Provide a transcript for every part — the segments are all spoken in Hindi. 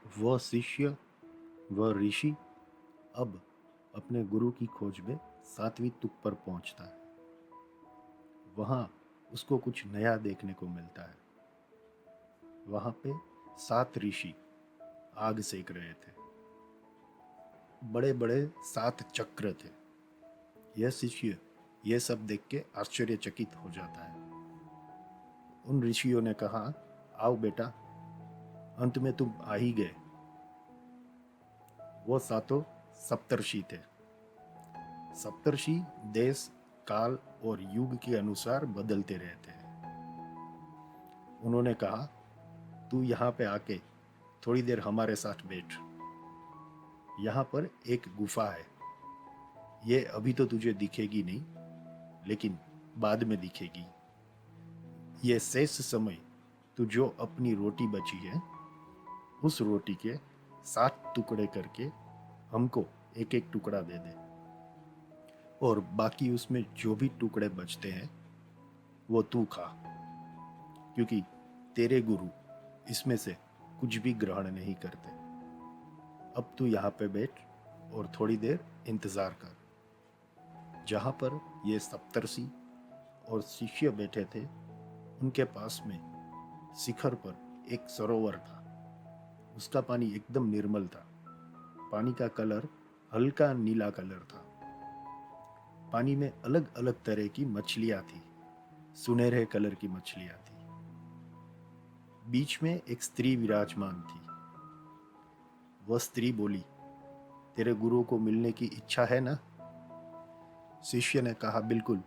वह शिष्य, वह ऋषि अब अपने गुरु की खोज में 7वीं तुक पर पहुंचता है। वहां उसको कुछ नया देखने को मिलता है। वहां पे 7 ऋषि आग सेक रहे थे। बड़े बड़े 7 चक्र थे। यह शिष्य यह सब देख के आश्चर्यचकित हो जाता है। उन ऋषियों ने कहा, आओ बेटा, अंत में तुम आ ही गए। वो सातों सप्तर्षि थे। सप्तर्षि देश, काल और युग के अनुसार बदलते रहते हैं। उन्होंने कहा, तू यहाँ पे आके थोड़ी देर हमारे साथ बैठ। यहाँ पर एक गुफा है। ये अभी तो तुझे दिखेगी नहीं, लेकिन बाद में दिखेगी। ये शेष समय तू जो अपनी रोटी बची है, उस रोटी के 7 टुकड़े करके हमको एक एक टुकड़ा दे दे, और बाकी उसमें जो भी टुकड़े बचते हैं वो तू खा, क्योंकि तेरे गुरु इसमें से कुछ भी ग्रहण नहीं करते। अब तू यहाँ पे बैठ और थोड़ी देर इंतजार कर। जहाँ पर ये सप्तर्षि और शिष्य बैठे थे, उनके पास में शिखर पर एक सरोवर था। उसका पानी एकदम निर्मल था। पानी का कलर हल्का नीला कलर था। पानी में अलग अलग तरह की मछलियां थी। सुनहरे कलर की मछलियां थी। बीच में एक स्त्री विराजमान थी। वह स्त्री बोली, तेरे गुरु को मिलने की इच्छा है ना? शिष्य ने कहा, बिल्कुल,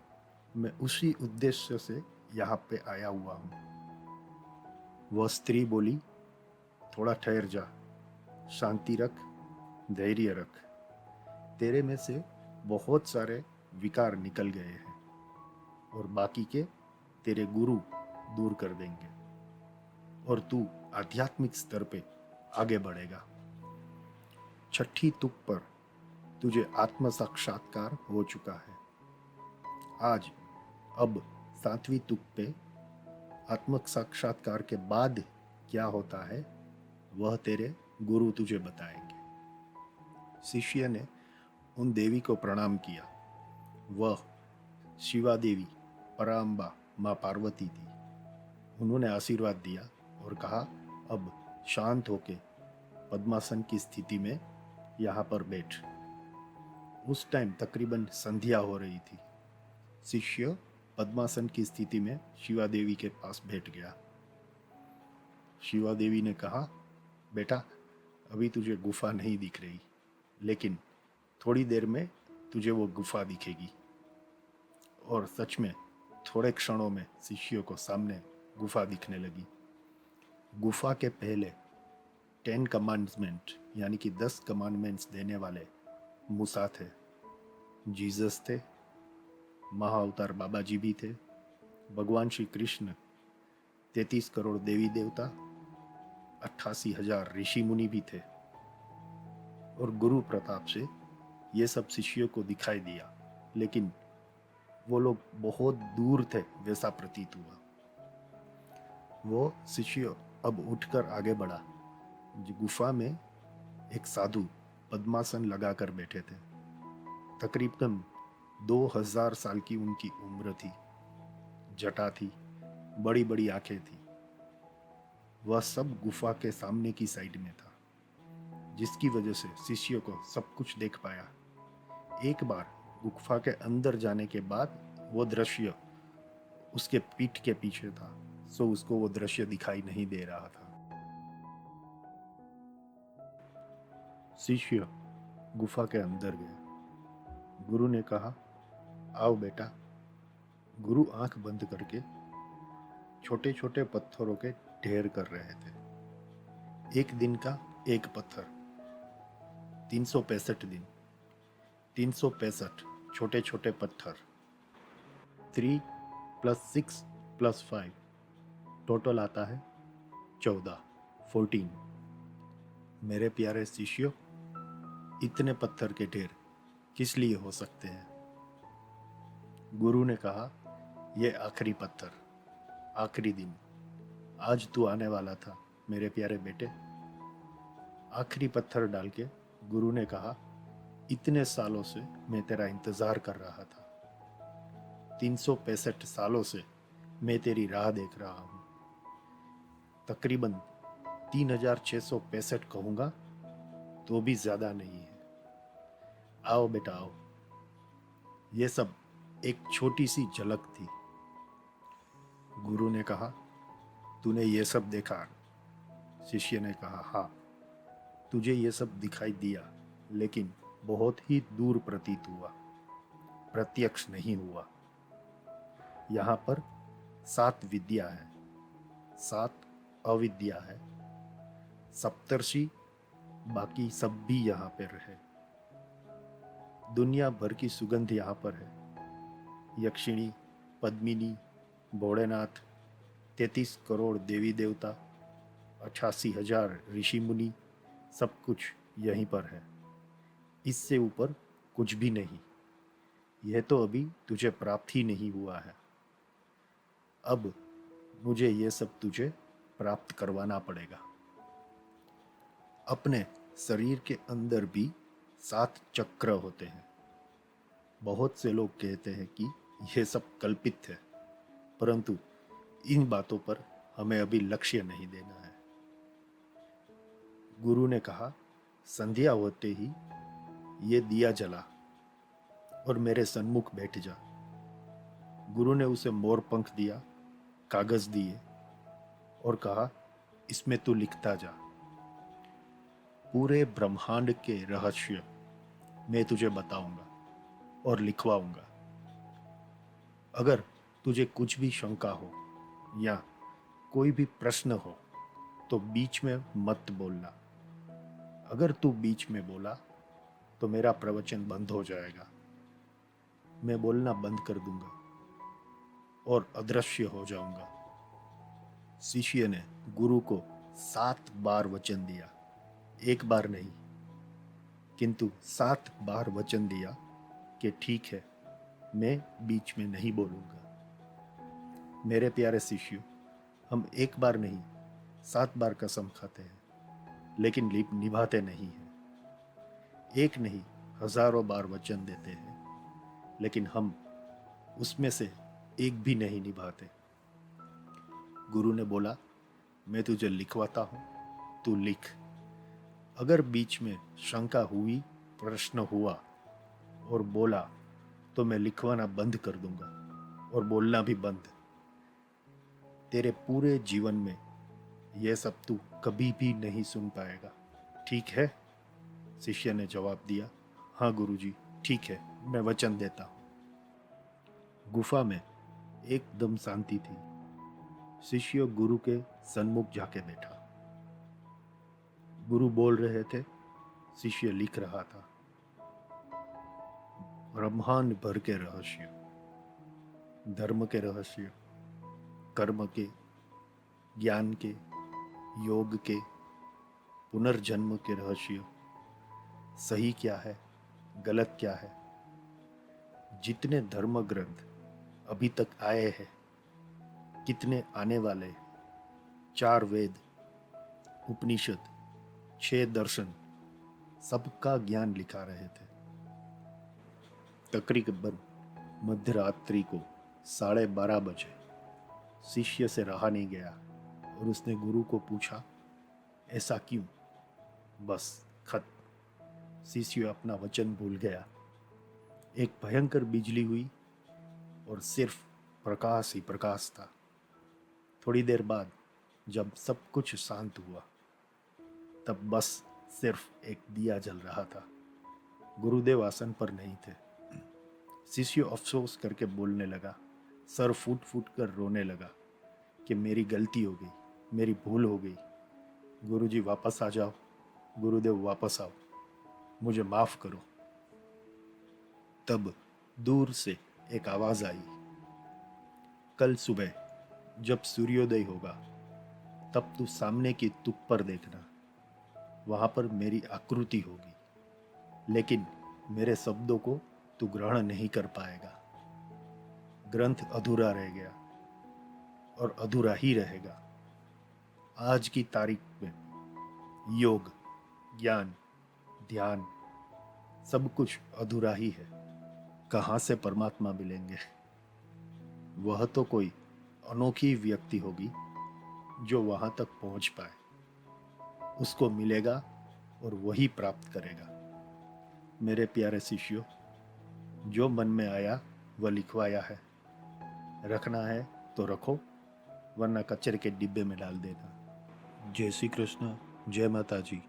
मैं उसी उद्देश्य से यहाँ पे आया हुआ हूँ। वह स्त्री बोली, थोड़ा ठहर जा, शांति रख, धैर्य रख। तेरे में से बहुत सारे विकार निकल गए हैं और बाकी के तेरे गुरु दूर कर देंगे और तू आध्यात्मिक स्तर पे आगे बढ़ेगा। छठी तुक पर तुझे आत्म साक्षात्कार हो चुका है। आज अब 7वीं तुक पे आत्म साक्षात्कार के बाद क्या होता है, वह तेरे गुरु तुझे बताएंगे। शिष्य ने उन देवी को प्रणाम किया। वह शिवा देवी, पराम्बा, माँ पार्वती थी। उन्होंने आशीर्वाद दिया और कहा, अब शांत होके पद्मासन की स्थिति में यहाँ पर बैठ। उस टाइम तकरीबन संध्या हो रही थी। शिष्य पद्मासन की स्थिति में शिवा देवी के पास बैठ गया। शिवा देवी ने कहा, बेटा, अभी तुझे गुफा नहीं दिख रही, लेकिन थोड़ी देर में तुझे वो गुफा दिखेगी। और सच में थोड़े क्षणों में शिष्यों को सामने गुफा दिखने लगी। गुफा के पहले 10 कमांडमेंट यानी कि 10 कमांडमेंट्स देने वाले मूसा थे, जीसस थे, महाअवतार बाबा जी भी थे, भगवान श्री कृष्ण, 33 करोड़ देवी देवता, 88,000 ऋषि मुनि भी थे। और गुरु प्रताप से ये सब शिष्यों को दिखाई दिया, लेकिन वो लोग बहुत दूर थे वैसा प्रतीत हुआ। वो शिष्य अब उठकर आगे बढ़ा। गुफा में एक साधु पद्मासन लगाकर बैठे थे। तकरीबन 2000 साल की उनकी उम्र थी। जटा थी, बड़ी बड़ी आंखें थी। वह सब गुफा के सामने की साइड में था, जिसकी वजह से शिष्यों को सब कुछ देख पाया। एक बार गुफा के अंदर जाने के बाद वो दृश्य उसके पीठ के पीछे था, सो उसको वो दृश्य दिखाई नहीं दे रहा था। शिष्य गुफा के अंदर गए। गुरु ने कहा, आओ बेटा। गुरु आंख बंद करके छोटे छोटे पत्थरों के ढेर कर रहे थे। एक दिन का एक पत्थर, 365 दिन, 365 छोटे छोटे पत्थर। 3 + 6 + 5 टोटल आता है 14, 14। मेरे प्यारे शिष्यों, इतने पत्थर के ढेर किस लिए हो सकते हैं? गुरु ने कहा, यह आखिरी पत्थर, आखिरी दिन, आज तू आने वाला था मेरे प्यारे बेटे। आखिरी पत्थर डाल के गुरु ने कहा, इतने सालों से मैं तेरा इंतजार कर रहा था। 365 सालों से मैं तेरी राह देख रहा हूं। तकरीबन 3665 कहूंगा तो भी ज्यादा नहीं है। आओ बेटा आओ। ये सब एक छोटी सी झलक थी। गुरु ने कहा, तूने ये सब देखा? शिष्य ने कहा, हाँ, तुझे ये सब दिखाई दिया, लेकिन बहुत ही दूर प्रतीत हुआ, प्रत्यक्ष नहीं हुआ। यहाँ पर 7 विद्या है, 7 अविद्या है। सप्तर्षि बाकी सब भी यहाँ पर है। दुनिया भर की सुगंध यहाँ पर है। यक्षिणी, पद्मिनी, भोलेनाथ, 33 करोड़ देवी देवता, 88,000 ऋषि मुनि, सब कुछ यहीं पर है। इससे ऊपर कुछ भी नहीं। यह तो अभी तुझे प्राप्त ही नहीं हुआ है। अब मुझे ये सब तुझे प्राप्त करवाना पड़ेगा। अपने शरीर के अंदर भी 7 चक्र होते हैं। बहुत से लोग कहते हैं कि यह सब कल्पित है, परंतु इन बातों पर हमें अभी लक्ष्य नहीं देना है। गुरु ने कहा, संध्या होते ही ये दिया जला और मेरे सन्मुख बैठ जा। गुरु ने उसे मोर पंख दिया, कागज दिए और कहा, इसमें तू लिखता जा। पूरे ब्रह्मांड के रहस्य मैं तुझे बताऊंगा और लिखवाऊंगा। अगर तुझे कुछ भी शंका हो या कोई भी प्रश्न हो तो बीच में मत बोलना। अगर तू बीच में बोला तो मेरा प्रवचन बंद हो जाएगा। मैं बोलना बंद कर दूंगा और अदृश्य हो जाऊंगा। शिष्य ने गुरु को 7 बार वचन दिया, एक बार नहीं, किंतु 7 बार वचन दिया कि ठीक है, मैं बीच में नहीं बोलूंगा। मेरे प्यारे शिष्यों, हम एक बार नहीं 7 बार कसम खाते हैं, लेकिन निभाते नहीं हैं। एक नहीं, हजारों बार वचन देते हैं, लेकिन हम उसमें से एक भी नहीं निभाते। गुरु ने बोला, मैं तुझे लिखवाता हूं, तू लिख। अगर बीच में शंका हुई, प्रश्न हुआ और बोला तो मैं लिखवाना बंद कर दूंगा और बोलना भी बंद। तेरे पूरे जीवन में यह सब तू कभी भी नहीं सुन पाएगा, ठीक है? शिष्य ने जवाब दिया, हाँ गुरुजी, ठीक है, मैं वचन देता हूं। गुफा में एकदम शांति थी। शिष्य गुरु के सन्मुख जाके बैठा। गुरु बोल रहे थे, शिष्य लिख रहा था। ब्रह्मांड भर के रहस्य, धर्म के रहस्य, कर्म के, ज्ञान के, योग के, पुनर्जन्म के रहस्य, सही क्या है, गलत क्या है। जितने धर्म ग्रंथ अभी तक आए हैं, कितने आने वाले, 4 वेद, उपनिषद, 6 दर्शन, सबका ज्ञान लिखा रहे थे। तकरीबन मध्यरात्रि को 12:30 बजे शिष्य से रहा नहीं गया और उसने गुरु को पूछा, ऐसा क्यों? बस खत। शिष्य अपना वचन भूल गया। एक भयंकर बिजली हुई और सिर्फ प्रकाश ही प्रकाश था। थोड़ी देर बाद जब सब कुछ शांत हुआ, तब बस सिर्फ एक दिया जल रहा था। गुरुदेव आसन पर नहीं थे। शिष्य अफसोस करके बोलने लगा, सर फूट फूट कर रोने लगा कि मेरी गलती हो गई, मेरी भूल हो गई। गुरुजी वापस आ जाओ, गुरुदेव वापस आओ, मुझे माफ करो। तब दूर से एक आवाज आई, कल सुबह जब सूर्योदय होगा तब तू सामने की तुक पर देखना, वहां पर मेरी आकृति होगी, लेकिन मेरे शब्दों को तू ग्रहण नहीं कर पाएगा। ग्रंथ अधूरा रह गया और अधूरा ही रहेगा। आज की तारीख में योग, ज्ञान, ध्यान, सब कुछ अधूरा ही है। कहाँ से परमात्मा मिलेंगे? वह तो कोई अनोखी व्यक्ति होगी जो वहां तक पहुंच पाए, उसको मिलेगा और वही प्राप्त करेगा। मेरे प्यारे शिष्यों, जो मन में आया वह लिखवाया है। रखना है तो रखो, वरना कचरे के डिब्बे में डाल देना। जय श्री कृष्ण, जय माता जी।